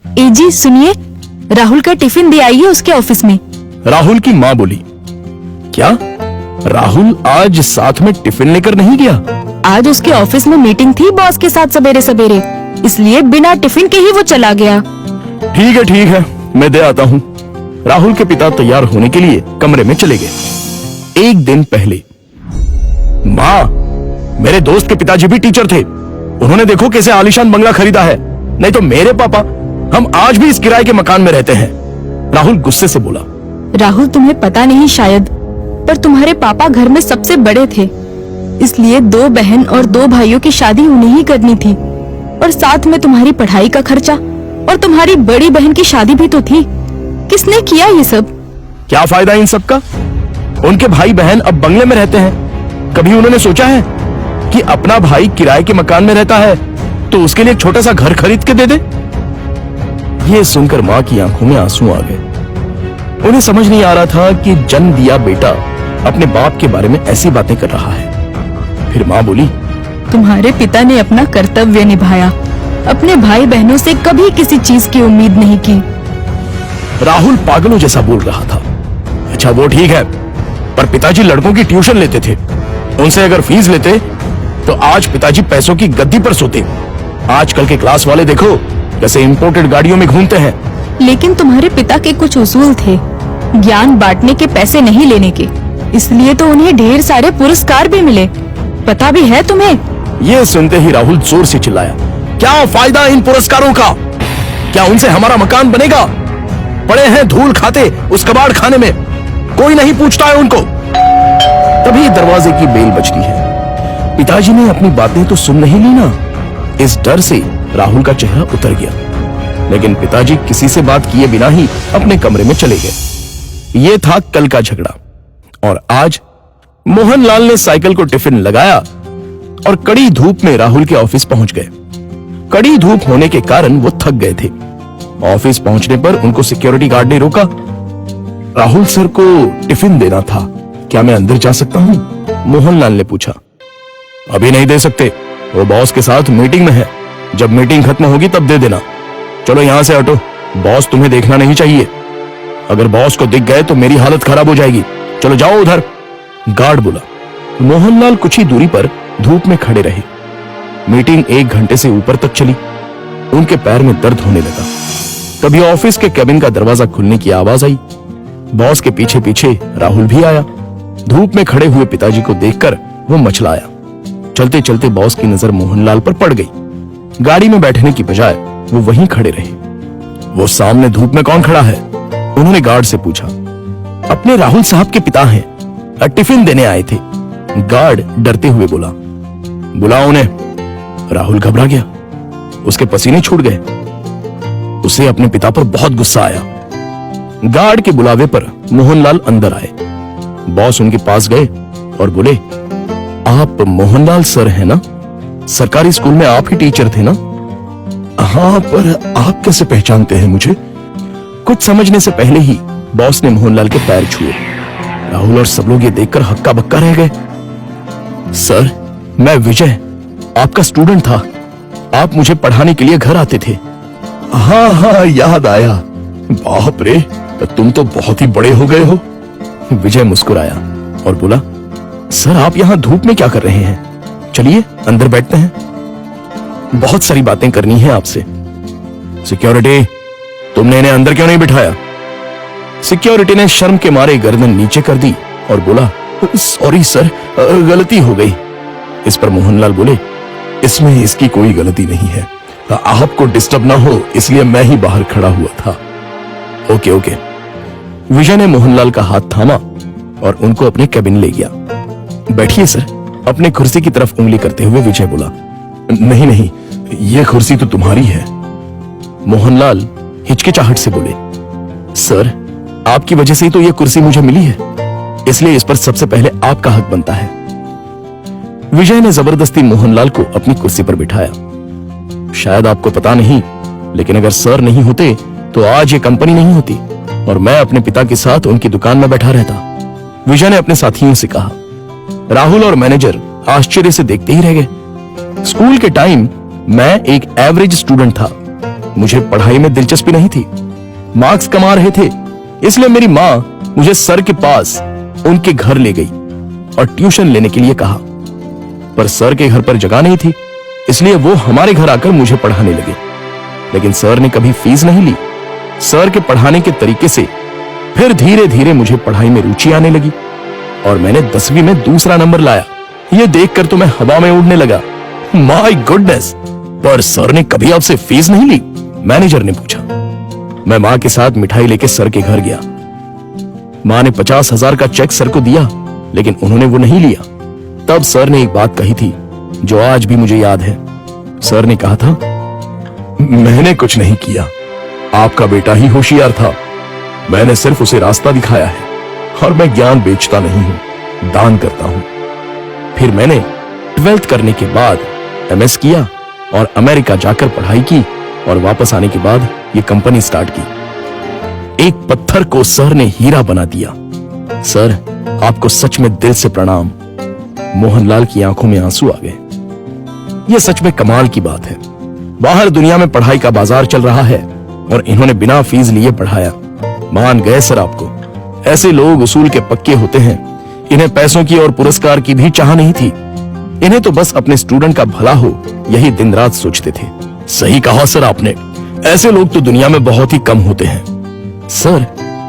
जी सुनिए, राहुल का टिफिन दे आइए उसके ऑफिस में। राहुल की माँ बोली, क्या राहुल आज साथ में टिफिन लेकर नहीं गया? आज उसके ऑफिस में मीटिंग थी बॉस के साथ सवेरे सवेरे, इसलिए बिना टिफिन के ही वो चला गया। ठीक है, मैं दे आता हूँ। राहुल के पिता तैयार होने के लिए कमरे में चले गए। एक दिन पहले, माँ, मेरे दोस्त के पिताजी भी टीचर थे। उन्होंने देखो कैसे आलीशान बंगला खरीदा है। नहीं तो मेरे पापा, हम आज भी इस किराए के मकान में रहते हैं। राहुल गुस्से से बोला। राहुल, तुम्हें पता नहीं शायद, पर तुम्हारे पापा घर में सबसे बड़े थे, इसलिए 2 बहन और 2 भाइयों की शादी उन्हें ही करनी थी, और साथ में तुम्हारी पढ़ाई का खर्चा, और तुम्हारी बड़ी बहन की शादी भी तो थी। किसने किया ये सब? क्या फायदा इन सब का? उनके भाई बहन अब बंगले में रहते हैं। कभी उन्होंने सोचा है कि अपना भाई किराए के मकान में रहता है तो उसके लिए एक छोटा सा घर खरीद के दे दे? ये सुनकर माँ की आंखों में आंसू आ गए। उन्हें समझ नहीं आ रहा था कि जन्म दिया बेटा अपने बाप के बारे में ऐसी बातें कर रहा है। फिर माँ बोली, तुम्हारे पिता ने अपना कर्तव्य निभाया, अपने भाई बहनों से कभी किसी चीज की उम्मीद नहीं की। राहुल पागलों जैसा बोल रहा था। अच्छा वो ठीक है, पर पिताजी लड़कों की ट्यूशन लेते थे। उनसे अगर फीस लेते तो आज पिताजी पैसों की गद्दी पर सोते। आजकल के क्लास वाले देखो कैसे इंपोर्टेड गाड़ियों में घूमते हैं। लेकिन तुम्हारे पिता के कुछ उसूल थे, ज्ञान बांटने के, पैसे नहीं लेने के, इसलिए तो उन्हें ढेर सारे पुरस्कार भी मिले। पता भी है तुम्हें? ये सुनते ही राहुल जोर से चिल्लाया, क्या फायदा इन पुरस्कारों का? क्या उनसे हमारा मकान बनेगा? पड़े हैं धूल खाते उस कबाड़ खाने में, कोई नहीं पूछता है उनको। तभी दरवाजे की बेल बजती है। पिताजी ने अपनी बातें तो सुन नहीं ली ना। इस डर से राहुल का चेहरा उतर गया, लेकिन पिताजी किसी से बात किए बिना ही अपने कमरे में चले गए। ये था कल का झगड़ा, और आज मोहनलाल ने साइकिल को टिफिन लगाया और कड़ी धूप में राहुल के ऑफिस पहुंच गए। कड़ी धूप होने के कारण वो थक गए थे। ऑफिस पहुंचने पर उनको सिक्योरिटी गार्ड ने रोका। राहुल सर को टिफिन देना था, क्या मैं अंदर जा सकता हूं? मोहनलाल ने पूछा। अभी नहीं दे सकते, वो बॉस के साथ मीटिंग में है। जब मीटिंग खत्म होगी तब दे देना। चलो यहां से हटो, बॉस तुम्हें देखना नहीं चाहिए। अगर बॉस को दिख गए तो मेरी हालत खराब हो जाएगी। चलो जाओ उधर, गार्ड बोला। मोहनलाल कुछ ही दूरी पर धूप में खड़े रहे। मीटिंग 1 घंटे से ऊपर तक चली। उनके पैर में दर्द होने लगा। तभी ऑफिस के केबिन का दरवाजा खुलने की आवाज आई। बॉस के पीछे पीछे राहुल भी आया। धूप में खड़े हुए पिताजी को देखकर वो मचलाया। चलते चलते बॉस की नजर मोहनलाल पर पड़ गई। गाड़ी में बैठने की बजाय वो वहीं खड़े रहे। वो सामने धूप में कौन खड़ा है? उन्होंने गार्ड से पूछा। अपने राहुल साहब के पिता हैं, टिफिन देने आए थे। गार्ड डरते हुए बोला। बुलाओ उन्हें। राहुल घबरा गया, उसके पसीने छूट गए। उसे अपने पिता पर बहुत गुस्सा आया। गार्ड के बुलावे पर मोहनलाल अंदर आए। बॉस उनके पास गए और बोले, आप मोहनलाल सर हैं ना? सरकारी स्कूल में आप ही टीचर थे ना? हाँ, पर आप कैसे पहचानते हैं मुझे? कुछ समझने से पहले ही बॉस ने मोहनलाल के पैर छुए। राहुल और सब लोग ये देखकर हक्का बक्का रह गए। सर, मैं विजय, आपका स्टूडेंट था। आप मुझे पढ़ाने के लिए घर आते थे। हाँ, याद आया। बाप रे, तुम तो बहुत ही बड़े हो गए हो। विजय मुस्कुराया और बोला, सर आप यहाँ धूप में क्या कर रहे हैं? चलिए अंदर बैठते हैं, बहुत सारी बातें करनी है आपसे। सिक्योरिटी, तुमने इन्हें अंदर क्यों नहीं बिठाया? सिक्योरिटी ने शर्म के मारे गर्दन नीचे कर दी और बोला, सॉरी सर, गलती हो गई। इस पर मोहनलाल बोले, इसमें इसकी कोई गलती नहीं है, आपको डिस्टर्ब ना हो इसलिए मैं ही बाहर खड़ा हुआ था। ओके। विजय ने मोहनलाल का हाथ थामा और उनको अपने केबिन ले गया। बैठिए सर, अपने कुर्सी की तरफ उंगली करते हुए विजय बोला। नहीं, ये कुर्सी तो तुम्हारी है। मोहनलाल हिचकिचाहट से बोले, सर आपकी वजह से ही तो ये कुर्सी मुझे मिली है, इसलिए इस पर सबसे पहले आपका हक बनता है। विजय ने जबरदस्ती मोहनलाल को अपनी कुर्सी पर बिठाया। शायद आपको पता नहीं, लेकिन अगर सर नहीं होते तो आज ये कंपनी नहीं होती और मैं अपने पिता के साथ उनकी दुकान में बैठा रहता। विजय ने अपने साथियों से कहा। राहुल और मैनेजर आश्चर्य से देखते ही रह गए। स्कूल के टाइम मैं एक एवरेज स्टूडेंट था, मुझे पढ़ाई में दिलचस्पी नहीं थी। मार्क्स कमा रहे थे, इसलिए मेरी माँ मुझे सर के पास उनके घर ले गई और ट्यूशन लेने के लिए कहा। पर सर के घर पर जगह नहीं थी, इसलिए वो हमारे घर आकर मुझे पढ़ाने लगे। लेकिन सर ने कभी फीस नहीं ली। सर के पढ़ाने के तरीके से फिर धीरे धीरे मुझे पढ़ाई में रुचि आने लगी और मैंने 10वीं में दूसरा नंबर लाया। ये देखकर तो मैं हवा में उड़ने लगा। My goodness! पर सर ने कभी आपसे फीस नहीं ली? मैनेजर ने पूछा। मैं मां के साथ मिठाई लेके सर के घर गया। मां ने 50,000 का चेक सर को दिया, लेकिन उन्होंने वो नहीं लिया। तब सर ने एक बात कही थी जो आज भी मुझे याद है। सर ने कहा था, मैंने कुछ नहीं किया, आपका बेटा ही होशियार था। मैंने सिर्फ उसे रास्ता दिखाया है और मैं ज्ञान बेचता नहीं हूं, दान करता हूं। फिर मैंने 12th करने के बाद MS किया और अमेरिका जाकर पढ़ाई की और वापस आने के बाद ये कंपनी स्टार्ट की। एक पत्थर को सर ने हीरा बना दिया। सर, आपको सच में दिल से प्रणाम। मोहनलाल की आंखों में आंसू आ गए। यह सच में कमाल की बात है। बाहर दुनिया में पढ़ाई का बाजार चल रहा है और इन्होंने बिना फीस लिए पढ़ाया। मान गए सर आपको। ऐसे लोग उसूल के पक्के होते हैं। इन्हें पैसों की और पुरस्कार की भी चाह नहीं थी। इन्हें तो बस अपने स्टूडेंट का भला हो, यही दिन रात सोचते थे। सही कहा सर आपने। ऐसे लोग तो दुनिया में बहुत ही कम होते हैं। सर,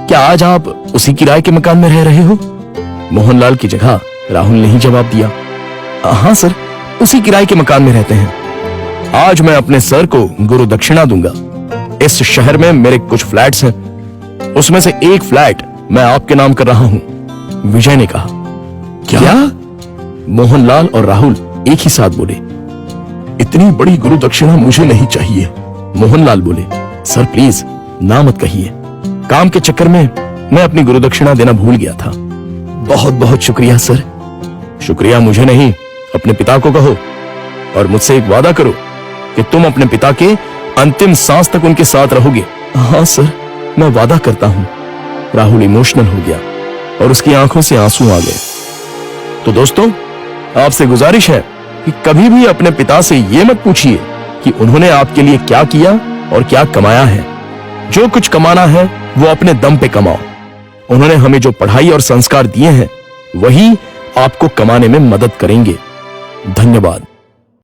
क्या आज आप उसी किराए के मकान में रह रहे हो? मोहनलाल की जगह राहुल ने ही जवाब दिया। हाँ सर, उसी किराए के मकान में रहते हैं। आज मैं अपने सर को गुरु दक्षिणा दूंगा। इस शहर में मेरे कुछ फ्लैट्स हैं, उसमें से एक फ्लैट मैं आपके नाम कर रहा हूं। विजय ने कहा। क्या? मोहनलाल और राहुल एक ही साथ बोले। इतनी बड़ी गुरु दक्षिणा मुझे नहीं चाहिए। मोहनलाल बोले, सर प्लीज ना मत कहिए। काम के चक्कर में मैं अपनी गुरु दक्षिणा देना भूल गया था। बहुत बहुत शुक्रिया सर। शुक्रिया मुझे नहीं, अपने पिता को कहो और मुझसे एक वादा करो कि तुम अपने पिता के अंतिम सांस तक उनके साथ रहोगे। हाँ सर, मैं वादा करता हूं। राहुल इमोशनल हो गया और उसकी आंखों से आंसू आ गए। तो दोस्तों, आपसे गुजारिश है कि कभी भी अपने पिता से यह मत पूछिए कि उन्होंने आपके लिए क्या किया और क्या कमाया है। जो कुछ कमाना है वो अपने दम पे कमाओ। उन्होंने हमें जो पढ़ाई और संस्कार दिए हैं वही आपको कमाने में मदद करेंगे। धन्यवाद।